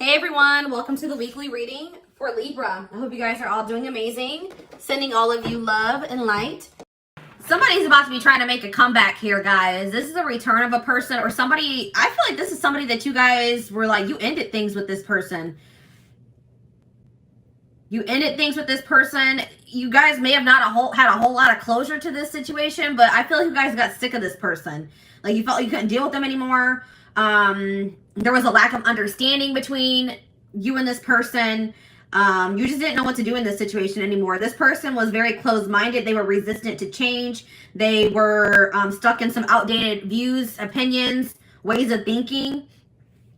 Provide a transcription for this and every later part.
Hey everyone, welcome to the weekly reading for Libra. I hope you guys are all doing amazing. Sending all of you love and light. Somebody's about to be trying to make a comeback here, guys. This is a return of a person or somebody. I feel like this is somebody that you guys were like, you ended things with this person. You ended things with this person. You guys may have not had a whole lot of closure to this situation, but I feel like you guys got sick of this person. Like you felt like you couldn't deal with them anymore. There was a lack of understanding between you and this person. You just didn't know what to do in this situation anymore. This person was very closed-minded. They were resistant to change. They were stuck in some outdated views, opinions, ways of thinking.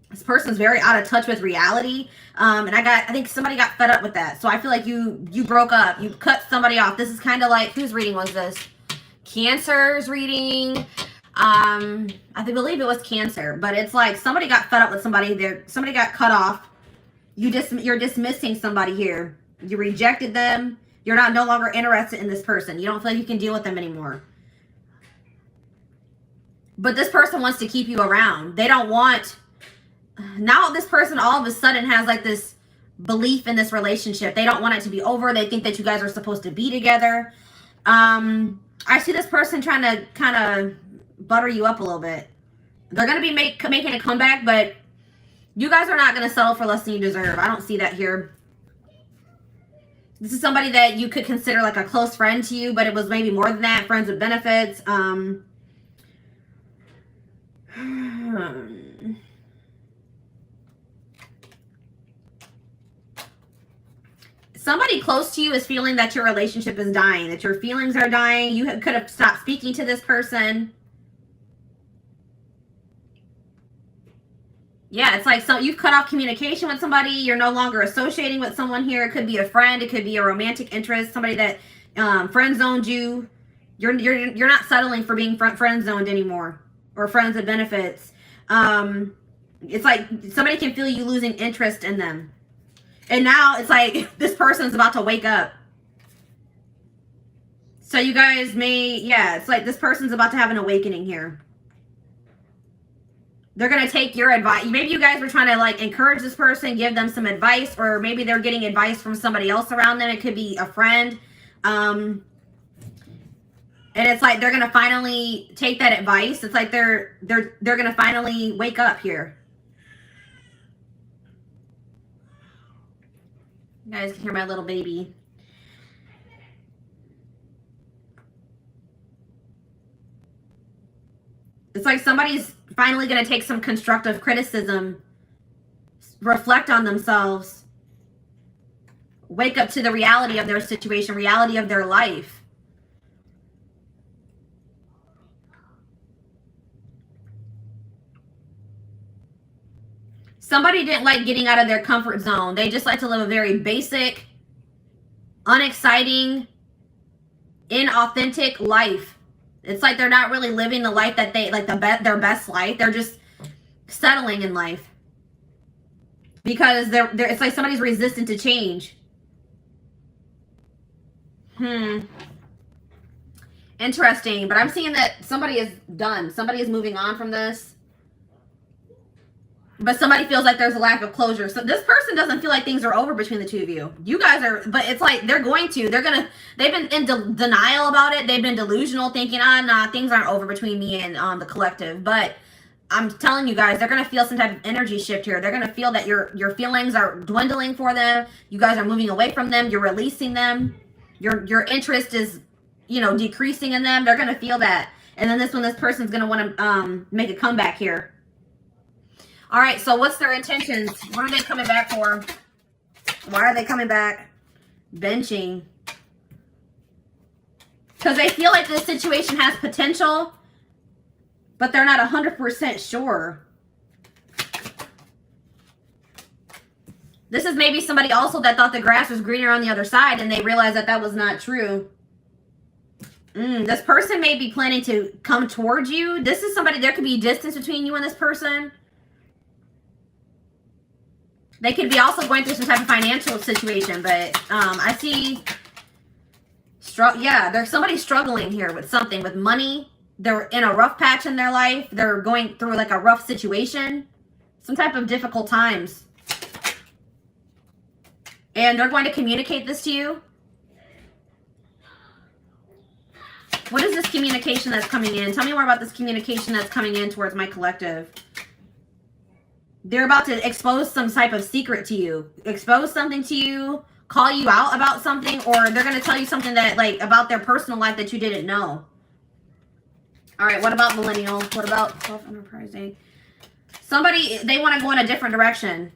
This person's very out of touch with reality. And I think somebody got fed up with that. So I feel like you broke up. You cut somebody off. This is kind of like, whose reading was this? Cancer's reading. I believe it was Cancer, but it's like somebody got fed up with somebody there. Somebody got cut off. You're dismissing somebody here. You rejected them. You're no longer interested in this person. You don't feel like you can deal with them anymore. But this person wants to keep you around. They don't want, now this person all of a sudden has like this belief in this relationship. They don't want it to be over. They think that you guys are supposed to be together. I see this person trying to kind of butter you up a little bit. They're going to be making a comeback, but you guys are not going to settle for less than you deserve. I don't see that here. This is somebody that you could consider like a close friend to you, but it was maybe more than that. Friends with benefits. Somebody close to you is feeling that your relationship is dying, that your feelings are dying. You could have stopped speaking to this person. Yeah, it's like you've cut off communication with somebody. You're no longer associating with someone here. It could be a friend. It could be a romantic interest. Somebody that friend zoned you. You're not settling for being friend zoned anymore, or friends with benefits. It's like somebody can feel you losing interest in them, and now it's like this person's about to wake up. So you guys may, yeah, it's like this person's about to have an awakening here. They're going to take your advice. Maybe you guys were trying to like encourage this person, give them some advice, or maybe they're getting advice from somebody else around them. It could be a friend. And it's like they're going to finally take that advice. It's like they're going to finally wake up here. You guys can hear my little baby. It's like somebody's finally going to take some constructive criticism, reflect on themselves, wake up to the reality of their situation, reality of their life. Somebody didn't like getting out of their comfort zone. They just like to live a very basic, unexciting, inauthentic life. It's like they're not really living the life that they, like their best life. They're just settling in life. Because it's like somebody's resistant to change. Interesting. But I'm seeing that somebody is done. Somebody is moving on from this. But somebody feels like there's a lack of closure. So this person doesn't feel like things are over between the two of you. You guys are, but it's like they've been in denial about it. They've been delusional, thinking, nah, things aren't over between me and the collective. But I'm telling you guys, they're going to feel some type of energy shift here. They're going to feel that your feelings are dwindling for them. You guys are moving away from them. You're releasing them. Your interest is, decreasing in them. They're going to feel that. And then this person's going to want to make a comeback here. All right, so what's their intentions? What are they coming back for? Why are they coming back? Benching. Because they feel like this situation has potential, but they're not 100% sure. This is maybe somebody also that thought the grass was greener on the other side, and they realized that that was not true. This person may be planning to come towards you. This is somebody, there could be distance between you and this person. They could be also going through some type of financial situation, but I see, there's somebody struggling here with something, with money. They're in a rough patch in their life. They're going through like a rough situation, some type of difficult times. And they're going to communicate this to you. What is this communication that's coming in? Tell me more about this communication that's coming in towards my collective. They're about to expose some type of secret to you. Expose something to you. Call you out about something. Or they're going to tell you something that, like, about their personal life that you didn't know. All right, what about millennial? What about self-enterprising? Somebody, they want to go in a different direction.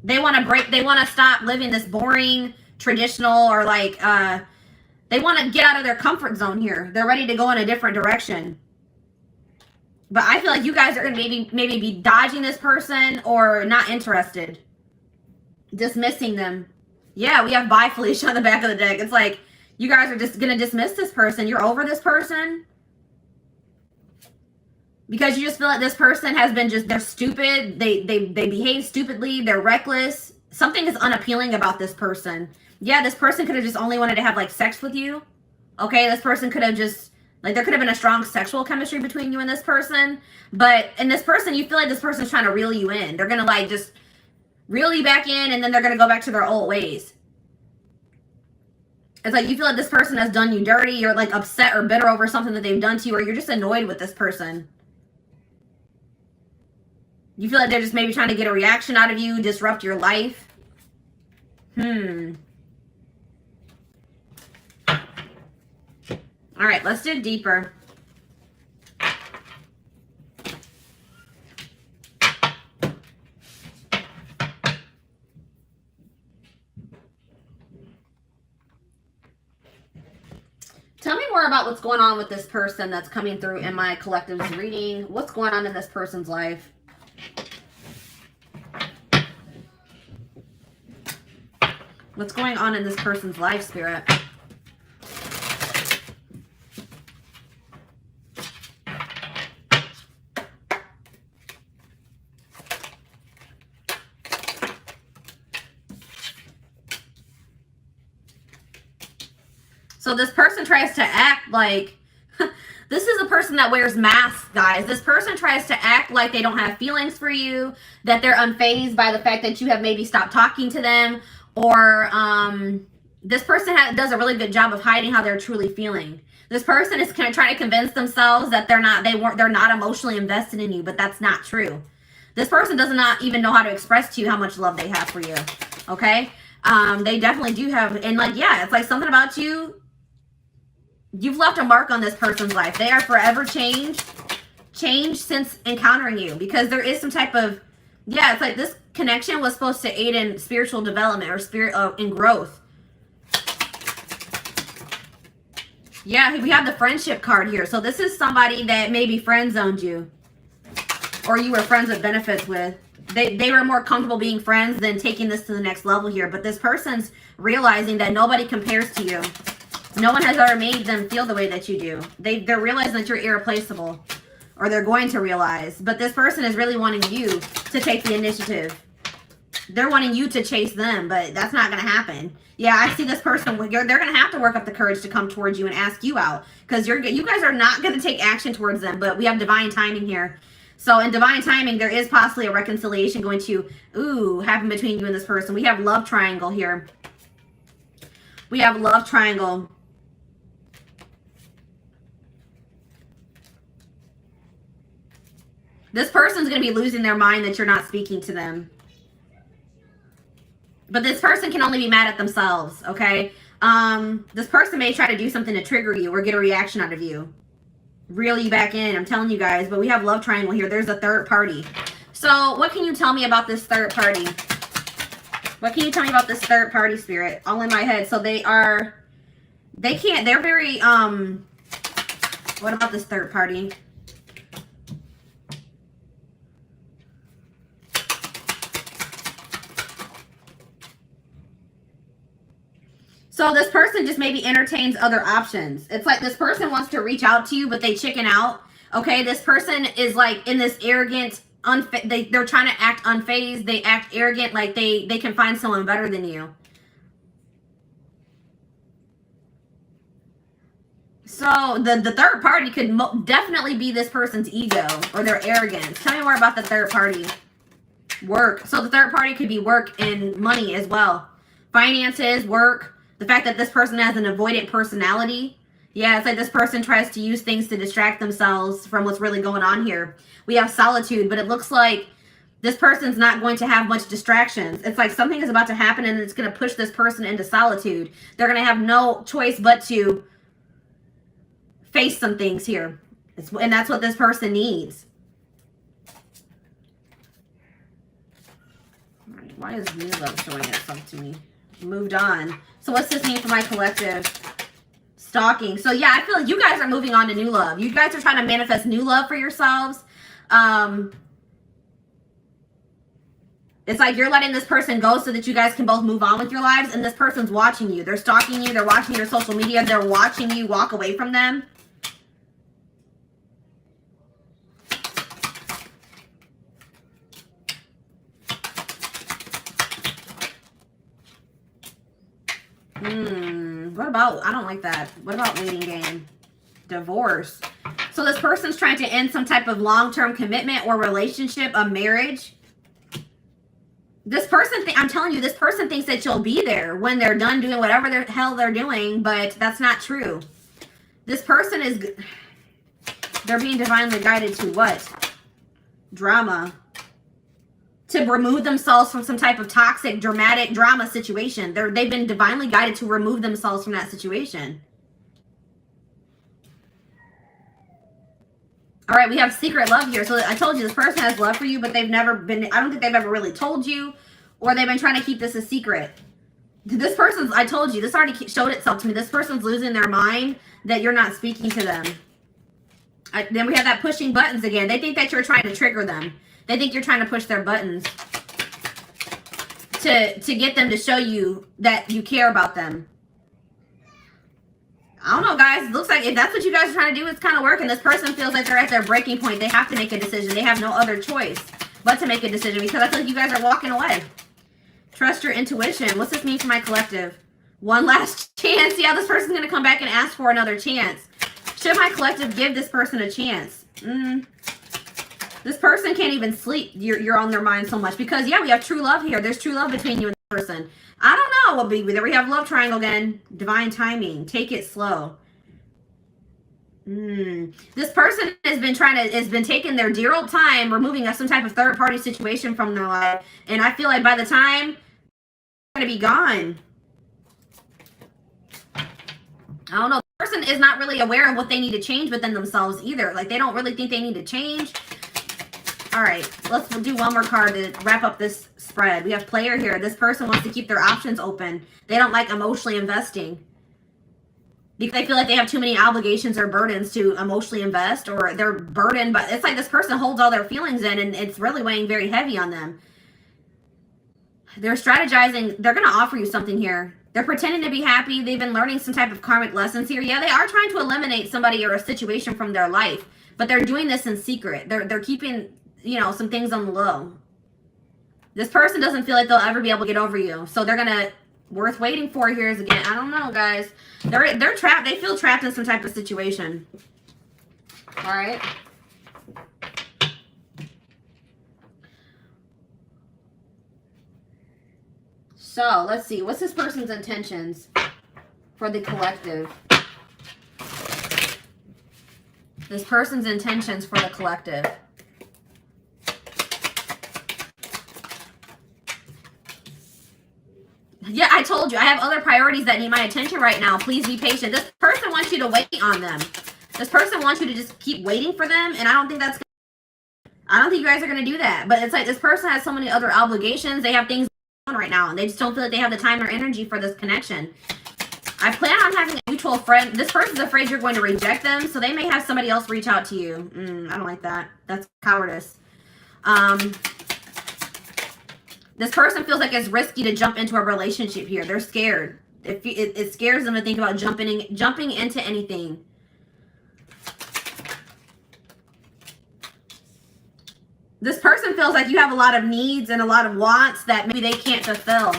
They want to stop living this boring, traditional, or like, they want to get out of their comfort zone here. They're ready to go in a different direction. But I feel like you guys are going to maybe be dodging this person or not interested. Dismissing them. Yeah, we have bye Felicia on the back of the deck. It's like you guys are just going to dismiss this person. You're over this person. Because you just feel like this person has been they're stupid. They behave stupidly. They're reckless. Something is unappealing about this person. Yeah, this person could have just only wanted to have like sex with you. Okay, this person could have just... Like, there could have been a strong sexual chemistry between you and this person. But in this person, you feel like this person's trying to reel you in. They're going to, like, just reel you back in, and then they're going to go back to their old ways. It's like you feel like this person has done you dirty. You're, like, upset or bitter over something that they've done to you, or you're just annoyed with this person. You feel like they're just maybe trying to get a reaction out of you, disrupt your life. All right, let's dig deeper. Tell me more about what's going on with this person that's coming through in my collective's reading. What's going on in this person's life? What's going on in this person's life, Spirit? So this person tries to act like, this is a person that wears masks, guys. This person tries to act like they don't have feelings for you, that they're unfazed by the fact that you have maybe stopped talking to them, or this person does a really good job of hiding how they're truly feeling. This person is trying to convince themselves that they're not emotionally invested in you, but that's not true. This person does not even know how to express to you how much love they have for you. Okay? They definitely do have, and like, yeah, it's like something about you. You've left a mark on this person's life. They are forever changed since encountering you, because there is some type of, yeah, it's like this connection was supposed to aid in spiritual development or in growth. Yeah, we have the friendship card here. So this is somebody that maybe friend zoned you, or you were friends with benefits with. They were more comfortable being friends than taking this to the next level here. But this person's realizing that nobody compares to you. No one has ever made them feel the way that you do. They're realizing that you're irreplaceable, or they're going to realize. But this person is really wanting you to take the initiative. They're wanting you to chase them, but that's not going to happen. Yeah, I see this person. They're going to have to work up the courage to come towards you and ask you out, because you guys are not going to take action towards them. But we have divine timing here. So in divine timing, there is possibly a reconciliation going to happen between you and this person. We have love triangle here. We have love triangle. This person's going to be losing their mind that you're not speaking to them. But this person can only be mad at themselves, okay? This person may try to do something to trigger you or get a reaction out of you. Reel you back in, I'm telling you guys. But we have love triangle here. There's a third party. So what can you tell me about this third party? What can you tell me about this third party, Spirit? All in my head. So they're very, what about this third party? So this person just maybe entertains other options. It's like this person wants to reach out to you, but they chicken out. Okay, this person is like in this arrogant, they're trying to act unfazed. They act arrogant, like they can find someone better than you. So the third party could definitely be this person's ego or their arrogance. Tell me more about the third party. Work. So the third party could be work and money as well. finances, work, the fact that this person has an avoidant personality. Yeah, it's like this person tries to use things to distract themselves from what's really going on here. We have solitude, but it looks like this person's not going to have much distractions. It's like something is about to happen and it's going to push this person into solitude. They're going to have no choice but to face some things here. And that's what this person needs. All right, why is new love showing itself to me? Moved on. So what's this mean for my collective? Stalking. So yeah, I feel like you guys are moving on to new love. You guys are trying to manifest new love for yourselves. It's like you're letting this person go so that you guys can both move on with your lives, and this person's watching you. They're stalking you. They're watching your social media. They're watching you walk away from them. What about, I don't like that. What about waiting game? Divorce. So this person's trying to end some type of long-term commitment or relationship, a marriage. This person, I'm telling you, this person thinks that you'll be there when they're done doing whatever the hell they're doing, but that's not true. This person is, they're being divinely guided to what? Drama. To remove themselves from some type of toxic, dramatic drama situation. They've been divinely guided to remove themselves from that situation. All right, we have secret love here. So I told you this person has love for you, but they've never been, I don't think they've ever really told you, or they've been trying to keep this a secret. This person's, I told you, this already showed itself to me. This person's losing their mind that you're not speaking to them. Then we have that pushing buttons again. They think that you're trying to trigger them. They think you're trying to push their buttons to get them to show you that you care about them. I don't know, guys. It looks like if that's what you guys are trying to do, it's kind of working. This person feels like they're at their breaking point. They have to make a decision. They have no other choice but to make a decision because I feel like you guys are walking away. Trust your intuition. What's this mean for my collective? One last chance. Yeah, this person's going to come back and ask for another chance. Should my collective give this person a chance? This person can't even sleep. You're on their mind so much because, yeah, we have true love here. There's true love between you and the person. I don't know what there we have love triangle again. Divine timing. Take it slow. This person has been taking their dear old time removing some type of third party situation from their life. And I feel like by the time they're going to be gone. I don't know. The person is not really aware of what they need to change within themselves either. Like they don't really think they need to change. All right, let's do one more card to wrap up this spread. We have player here. This person wants to keep their options open. They don't like emotionally investing because they feel like they have too many obligations or burdens to emotionally invest, or they're burdened. But it's like this person holds all their feelings in and it's really weighing very heavy on them. They're strategizing. They're going to offer you something here. They're pretending to be happy. They've been learning some type of karmic lessons here. Yeah, they are trying to eliminate somebody or a situation from their life, but they're doing this in secret. They're keeping, you know, some things on the low. This person doesn't feel like they'll ever be able to get over you. So they're going to, worth waiting for here is again, I don't know, guys. They're trapped. They feel trapped in some type of situation. All right. So let's see. What's this person's intentions for the collective? This person's intentions for the collective. Yeah, I told you. I have other priorities that need my attention right now. Please be patient. This person wants you to wait on them. This person wants you to just keep waiting for them. And I don't think you guys are going to do that. But it's like this person has so many other obligations. They have things going on right now. And they just don't feel like they have the time or energy for this connection. I plan on having a mutual friend. This person's afraid you're going to reject them. So they may have somebody else reach out to you. I don't like that. That's cowardice. This person feels like it's risky to jump into a relationship here. They're scared. It scares them to think about jumping into anything. This person feels like you have a lot of needs and a lot of wants that maybe they can't fulfill.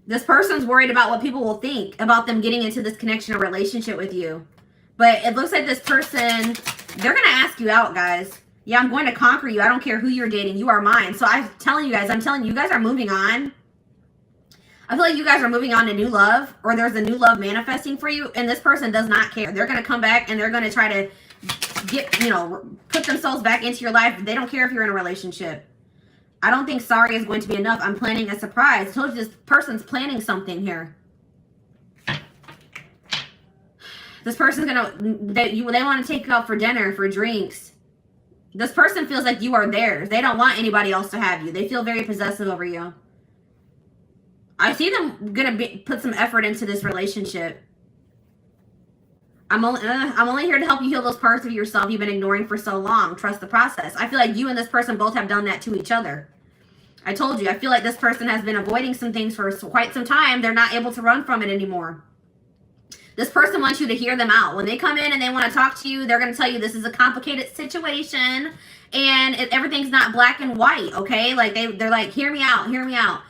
This person's worried about what people will think about them getting into this connection or relationship with you. But it looks like this person, they're going to ask you out, guys. Yeah, I'm going to conquer you. I don't care who you're dating. You are mine. So I'm telling you guys are moving on. I feel like you guys are moving on to new love, or there's a new love manifesting for you, and this person does not care. They're going to come back and they're going to try to get, you know, put themselves back into your life. They don't care if you're in a relationship. I don't think sorry is going to be enough. I'm planning a surprise. I told you this person's planning something here. This person's they want to take you out for dinner, for drinks. This person feels like you are theirs. They don't want anybody else to have you. They feel very possessive over you. I see them put some effort into this relationship. I'm only here to help you heal those parts of yourself you've been ignoring for so long. Trust the process. I feel like you and this person both have done that to each other. I told you, I feel like this person has been avoiding some things for quite some time. They're not able to run from it anymore. This person wants you to hear them out. When they come in and they want to talk to you, they're going to tell you this is a complicated situation and everything's not black and white, okay? Like they're like, hear me out, hear me out.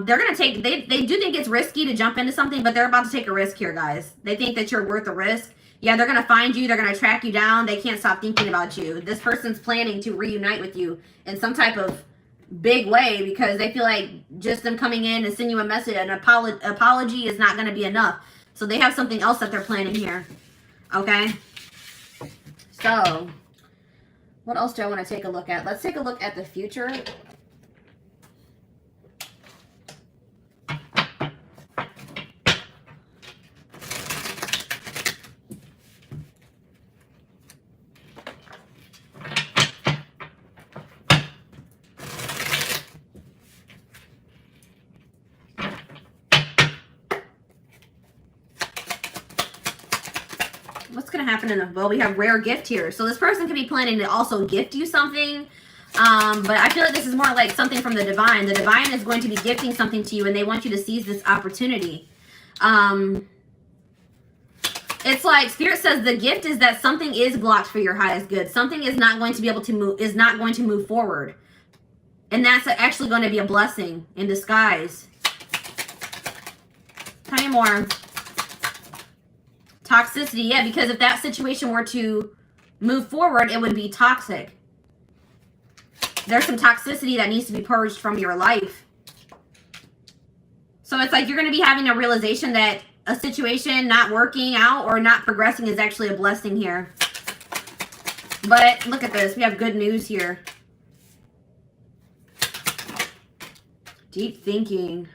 They're going to take, they do think it's risky to jump into something, but they're about to take a risk here, guys. They think that you're worth the risk. Yeah, they're going to find you. They're going to track you down. They can't stop thinking about you. This person's planning to reunite with you in some type of big way because they feel like just them coming in and sending you a message, an apology is not going to be enough. So they have something else that they're planning here. Okay? So, what else do I want to take a look at? Let's take a look at the future. What's going to happen in the, well, we have rare gift here. So this person could be planning to also gift you something. But I feel like this is more like something from the divine. The divine is going to be gifting something to you and they want you to seize this opportunity. It's like Spirit says the gift is that something is blocked for your highest good. Something is not going to be able to move, is not going to move forward. And that's actually going to be a blessing in disguise. Tell me more. Toxicity, yeah, because if that situation were to move forward, it would be toxic. There's some toxicity that needs to be purged from your life. So it's like you're going to be having a realization that a situation not working out or not progressing is actually a blessing here. But look at this. We have good news here. Deep thinking.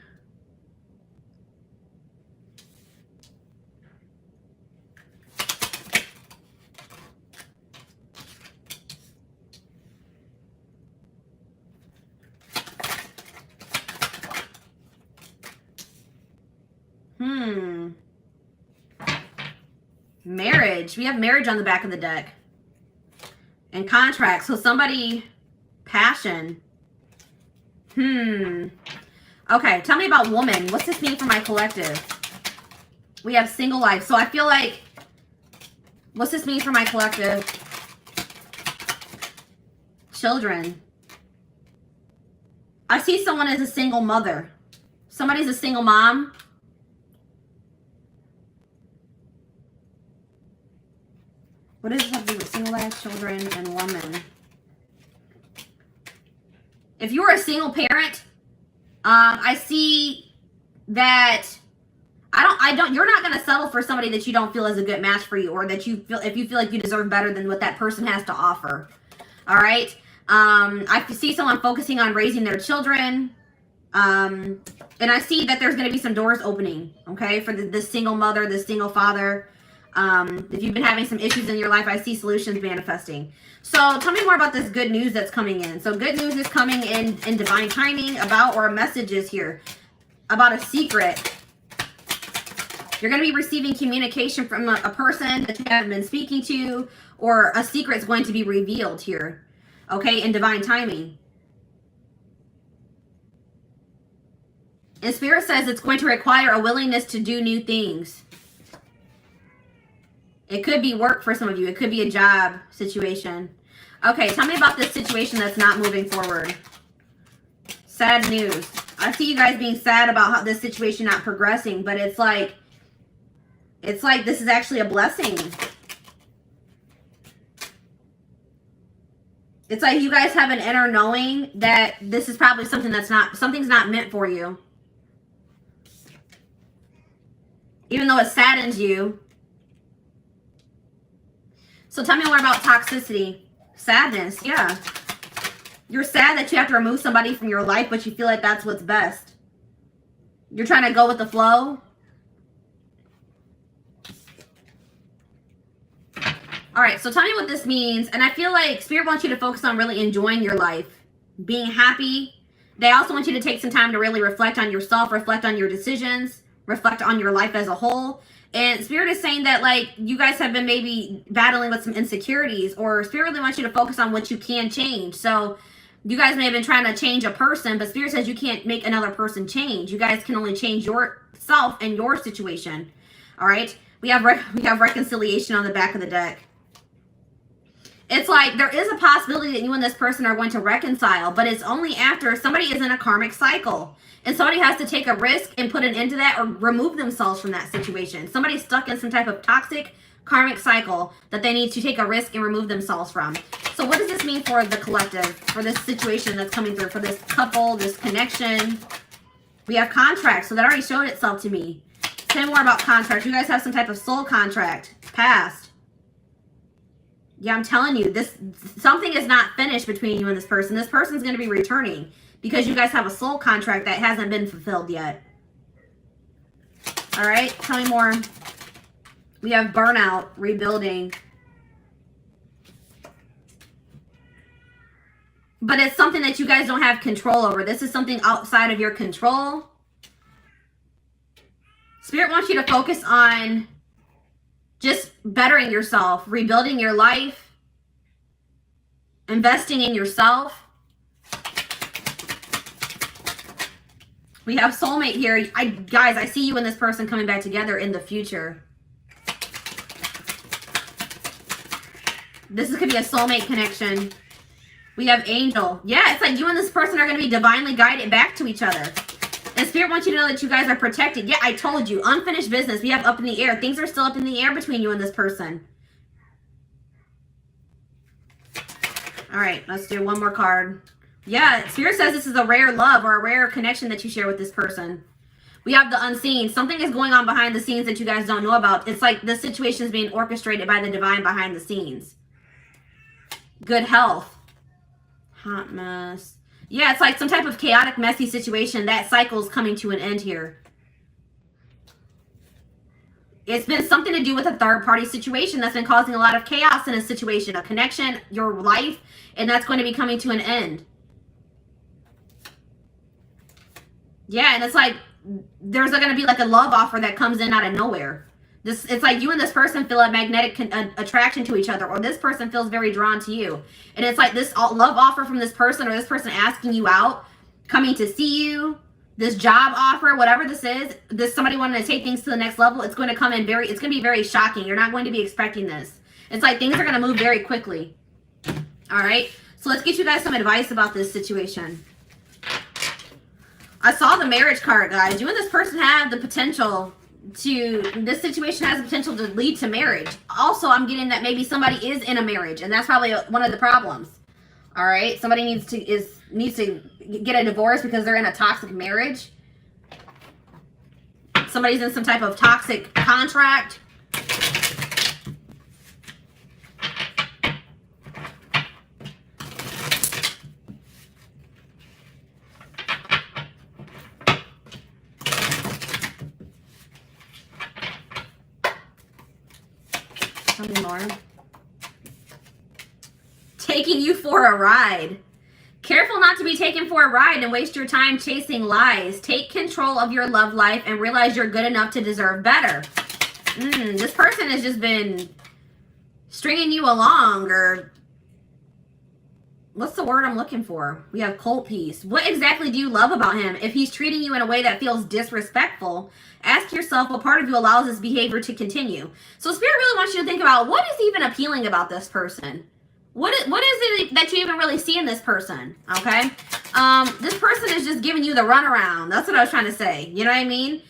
Marriage. We have marriage on the back of the deck. And contract. So somebody, passion. Okay, tell me about woman. What's this mean for my collective? We have single life. So I feel like, what's this mean for my collective? Children. I see someone as a single mother. Somebody's a single mom. What does this have to do with single life, children, and woman? If you're a single parent, I see that you're not going to settle for somebody that you don't feel is a good match for you, or that you feel, if you feel like you deserve better than what that person has to offer. All right. I see someone focusing on raising their children. And I see that there's going to be some doors opening, okay, for the single mother, the single father. If you've been having some issues in your life, I see solutions manifesting. So tell me more about this good news that's coming in. So good news is coming in divine timing about, or messages here about a secret. You're going to be receiving communication from a person that you haven't been speaking to, or a secret is going to be revealed here, okay, in divine timing. And Spirit says it's going to require a willingness to do new things. It could be work for some of you. It could be a job situation. Okay, tell me about this situation that's not moving forward. Sad news. I see you guys being sad about how this situation not progressing, but it's like this is actually a blessing. It's like you guys have an inner knowing that this is probably something something's not meant for you. Even though it saddens you. So tell me more about toxicity. Sadness, yeah. You're sad that you have to remove somebody from your life, but you feel like that's what's best. You're trying to go with the flow. All right, so tell me what this means. And I feel like Spirit wants you to focus on really enjoying your life, being happy. They also want you to take some time to really reflect on yourself, reflect on your decisions, reflect on your life as a whole. And Spirit is saying that, like, you guys have been maybe battling with some insecurities, or Spirit really wants you to focus on what you can change. So you guys may have been trying to change a person, but Spirit says you can't make another person change. You guys can only change yourself and your situation. All right? We have reconciliation on the back of the deck. It's like there is a possibility that you and this person are going to reconcile, but it's only after somebody is in a karmic cycle. And somebody has to take a risk and put an end to that or remove themselves from that situation. Somebody's stuck in some type of toxic karmic cycle that they need to take a risk and remove themselves from. So what does this mean for the collective, for this situation that's coming through, for this couple, this connection? We have contracts, so that already showed itself to me. Say more about contracts. You guys have some type of soul contract, past. Yeah, I'm telling you, something is not finished between you and this person. This person's going to be returning because you guys have a soul contract that hasn't been fulfilled yet. All right, tell me more. We have burnout, rebuilding. But it's something that you guys don't have control over. This is something outside of your control. Spirit wants you to focus on just bettering yourself, rebuilding your life, investing in yourself. We have soulmate here. Guys, I see you and this person coming back together in the future. This could be a soulmate connection. We have angel. Yeah, it's like you and this person are going to be divinely guided back to each other. And Spirit wants you to know that you guys are protected. Yeah, I told you. Unfinished business. We have up in the air. Things are still up in the air between you and this person. All right, let's do one more card. Yeah, Spirit says this is a rare love or a rare connection that you share with this person. We have the unseen. Something is going on behind the scenes that you guys don't know about. It's like this situation is being orchestrated by the divine behind the scenes. Good health. Hot mess. Yeah, it's like some type of chaotic, messy situation. That cycle is coming to an end here. It's been something to do with a third-party situation that's been causing a lot of chaos in a situation, a connection, your life, and that's going to be coming to an end. Yeah, and it's like there's going to be like a love offer that comes in out of nowhere. It's like you and this person feel a magnetic attraction to each other, or this person feels very drawn to you. And it's like this love offer from this person, or this person asking you out, coming to see you, this job offer, whatever this is, somebody wanting to take things to the next level. It's going to come in it's going to be very shocking. You're not going to be expecting this. It's like things are going to move very quickly. All right. So let's get you guys some advice about this situation. I saw the marriage card, guys. You and this person have the potential this situation has the potential to lead to marriage. Also, I'm getting that maybe somebody is in a marriage, and that's probably one of the problems. All right, somebody needs to get a divorce because they're in a toxic marriage. Somebody's in some type of toxic contract. Tell me more. Taking you for a ride. Careful not to be taken for a ride and waste your time chasing lies. Take control of your love life and realize you're good enough to deserve better. This person has just been stringing you along, or what's the word I'm looking for? We have cold peace. What exactly do you love about him? If he's treating you in a way that feels disrespectful, ask yourself what part of you allows this behavior to continue. So Spirit really wants you to think about what is even appealing about this person. What is it that you even really see in this person? Okay. This person is just giving you the runaround. That's what I was trying to say. You know what I mean?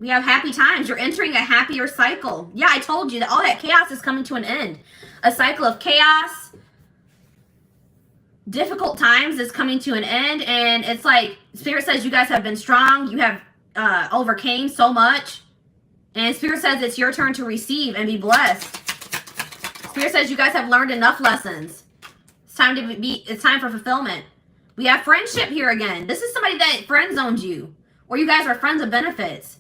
We have happy times. You're entering a happier cycle. Yeah, I told you that all that chaos is coming to an end. A cycle of chaos, difficult times is coming to an end, and it's like Spirit says you guys have been strong. You have overcame so much, and Spirit says it's your turn to receive and be blessed. Spirit says you guys have learned enough lessons. It's time to be. It's time for fulfillment. We have friendship here again. This is somebody that friend zoned you, or you guys are friends of benefits.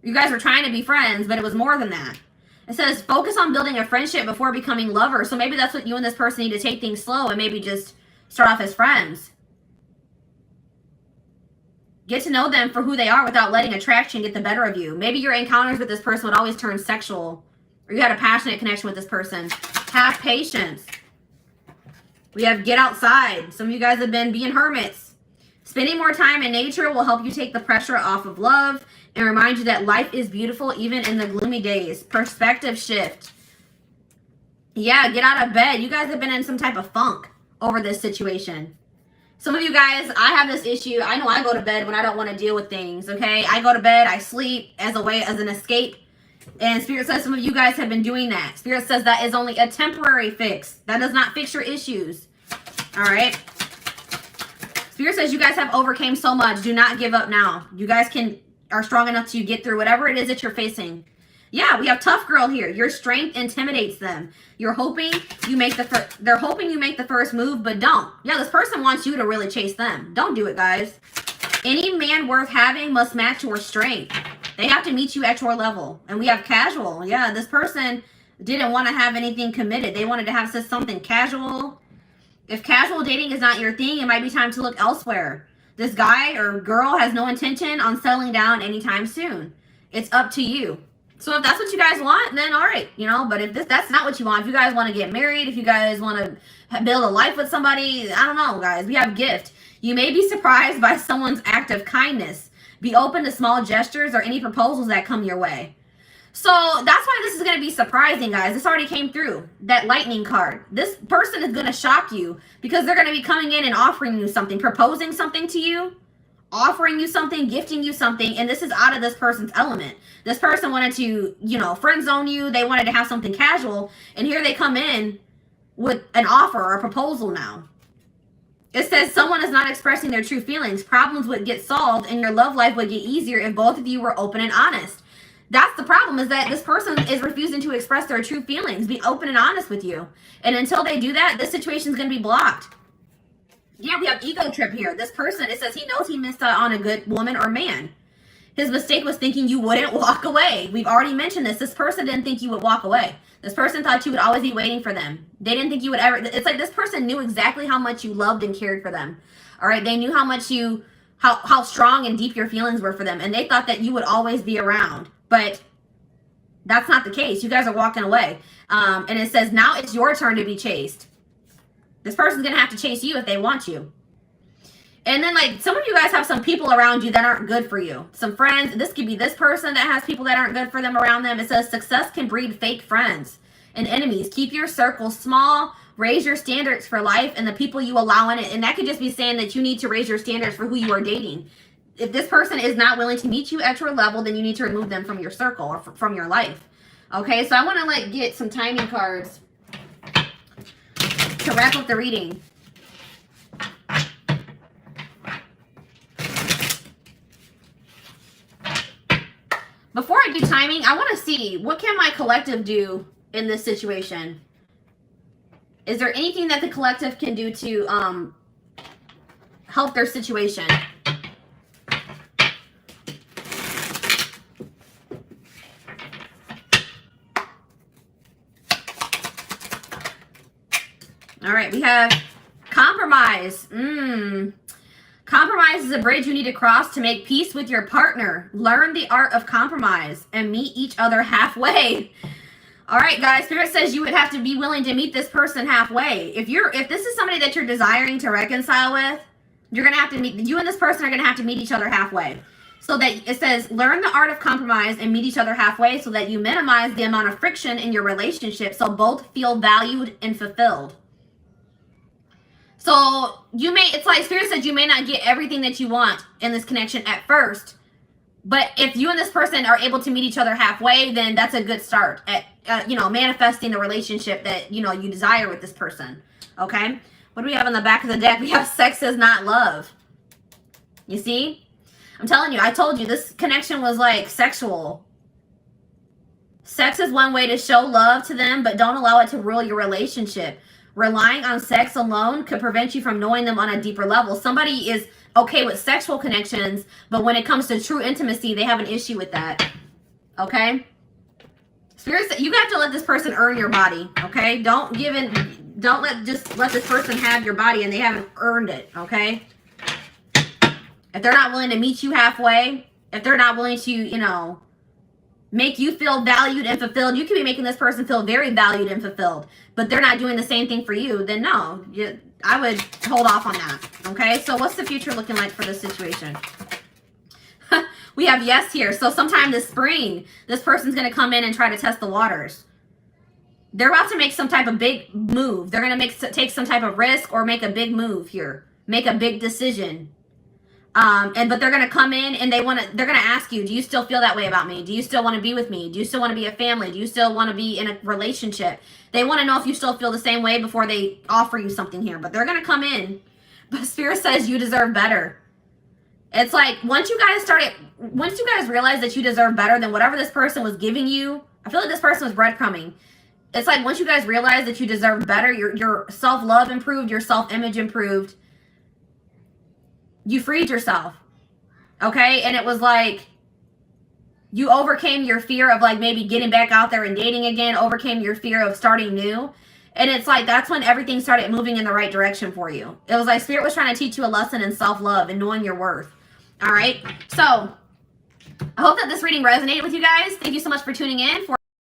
You guys were trying to be friends, but it was more than that. It says focus on building a friendship before becoming lovers. So maybe that's what you and this person need to take things slow and maybe just start off as friends. Get to know them for who they are without letting attraction get the better of you. Maybe your encounters with this person would always turn sexual, or you had a passionate connection with this person. Have patience. We have get outside. Some of you guys have been being hermits. Spending more time in nature will help you take the pressure off of love and remind you that life is beautiful even in the gloomy days. Perspective shift. Yeah, get out of bed. You guys have been in some type of funk over this situation. Some of you guys, I have this issue. I know I go to bed when I don't want to deal with things, okay? I go to bed, I sleep as an escape. And Spirit says some of you guys have been doing that. Spirit says that is only a temporary fix. That does not fix your issues. All right? Spirit says you guys have overcame so much. Do not give up now. You guys are strong enough to get through whatever it is that you're facing. Yeah, we have tough girl here. Your strength intimidates them. You're hoping you make they're hoping you make the first move, but don't. Yeah, this person wants you to really chase them. Don't do it, guys. Any man worth having must match your strength. They have to meet you at your level. And we have casual. Yeah, this person didn't want to have anything committed. They wanted to have something casual. If casual dating is not your thing, it might be time to look elsewhere. This guy or girl has no intention on settling down anytime soon. It's up to you. So if that's what you guys want, then all right, you know. But if that's not what you want, if you guys want to get married, if you guys want to build a life with somebody, I don't know, guys. We have gift. You may be surprised by someone's act of kindness. Be open to small gestures or any proposals that come your way. So that's why this is going to be surprising, guys. This already came through. That lightning card. This person is going to shock you because they're going to be coming in and offering you something, proposing something to you, offering you something, gifting you something, and this is out of this person's element. This person wanted to, you know, friend zone you. They wanted to have something casual, and here they come in with an offer or a proposal now. It says someone is not expressing their true feelings. Problems would get solved, and your love life would get easier if both of you were open and honest. That's the problem, is that this person is refusing to express their true feelings, be open and honest with you. And until they do that, this situation is going to be blocked. Yeah, we have ego trip here. This person, it says he knows he missed out on a good woman or man. His mistake was thinking you wouldn't walk away. We've already mentioned this. This person didn't think you would walk away. This person thought you would always be waiting for them. They didn't think you would ever. It's like this person knew exactly how much you loved and cared for them. All right, they knew how much how strong and deep your feelings were for them, and they thought that you would always be around. But that's not the case. You guys are walking away. And it says now it's your turn to be chased. This person's going to have to chase you if they want you. And then, like, some of you guys have some people around you that aren't good for you. Some friends. This could be this person that has people that aren't good for them around them. It says success can breed fake friends and enemies. Keep your circle small. Raise your standards for life and the people you allow in it. And that could just be saying that you need to raise your standards for who you are dating. If this person is not willing to meet you at your level, then you need to remove them from your circle or from your life. Okay, so I want to, like, get some timing cards to wrap up the reading. Before I do timing, I want to see, what can my collective do in this situation? Is there anything that the collective can do to help their situation? All right, we have compromise. Compromise is a bridge you need to cross to make peace with your partner. Learn the art of compromise and meet each other halfway. All right, guys, Spirit says you would have to be willing to meet this person halfway. If this is somebody that you're desiring to reconcile with, you're going to have to meet, you and this person are going to have to meet each other halfway. So that it says, learn the art of compromise and meet each other halfway so that you minimize the amount of friction in your relationship so both feel valued and fulfilled. So it's like Spirit said, you may not get everything that you want in this connection at first, but if you and this person are able to meet each other halfway, then that's a good start at, manifesting the relationship that, you desire with this person. Okay. What do we have on the back of the deck? We have sex is not love. You see? I'm telling you, I told you this connection was like sexual. Sex is one way to show love to them, but don't allow it to rule your relationship. Relying on sex alone could prevent you from knowing them on a deeper level. Somebody is okay with sexual connections, but when it comes to true intimacy, they have an issue with that. Okay? Spirits, you have to let this person earn your body. Okay? Don't let this person have your body and they haven't earned it. Okay? If they're not willing to meet you halfway, if they're not willing to, you know, make you feel valued and fulfilled, you could be making this person feel very valued and fulfilled, but they're not doing the same thing for you, then no, I would hold off on that. Okay, so what's the future looking like for this situation? We have yes here. So sometime this spring, this person's going to come in and try to test the waters. They're about to make some type of big move. They're going to take some type of risk or make a big move here, make a big decision. But they're gonna come in and they're gonna ask you, do you still feel that way about me? Do you still want to be with me? Do you still want to be a family? Do you still want to be in a relationship? They want to know if you still feel the same way before they offer you something here. But they're gonna come in. But Spirit says you deserve better. It's like once you guys realize that you deserve better than whatever this person was giving you. I feel like this person was breadcrumbing. It's like once you guys realize that you deserve better, your self-love improved, your self-image improved. You freed yourself, okay? And it was like you overcame your fear of like maybe getting back out there and dating again, overcame your fear of starting new. And it's like that's when everything started moving in the right direction for you. It was like Spirit was trying to teach you a lesson in self-love and knowing your worth, all right? So I hope that this reading resonated with you guys. Thank you so much for tuning in.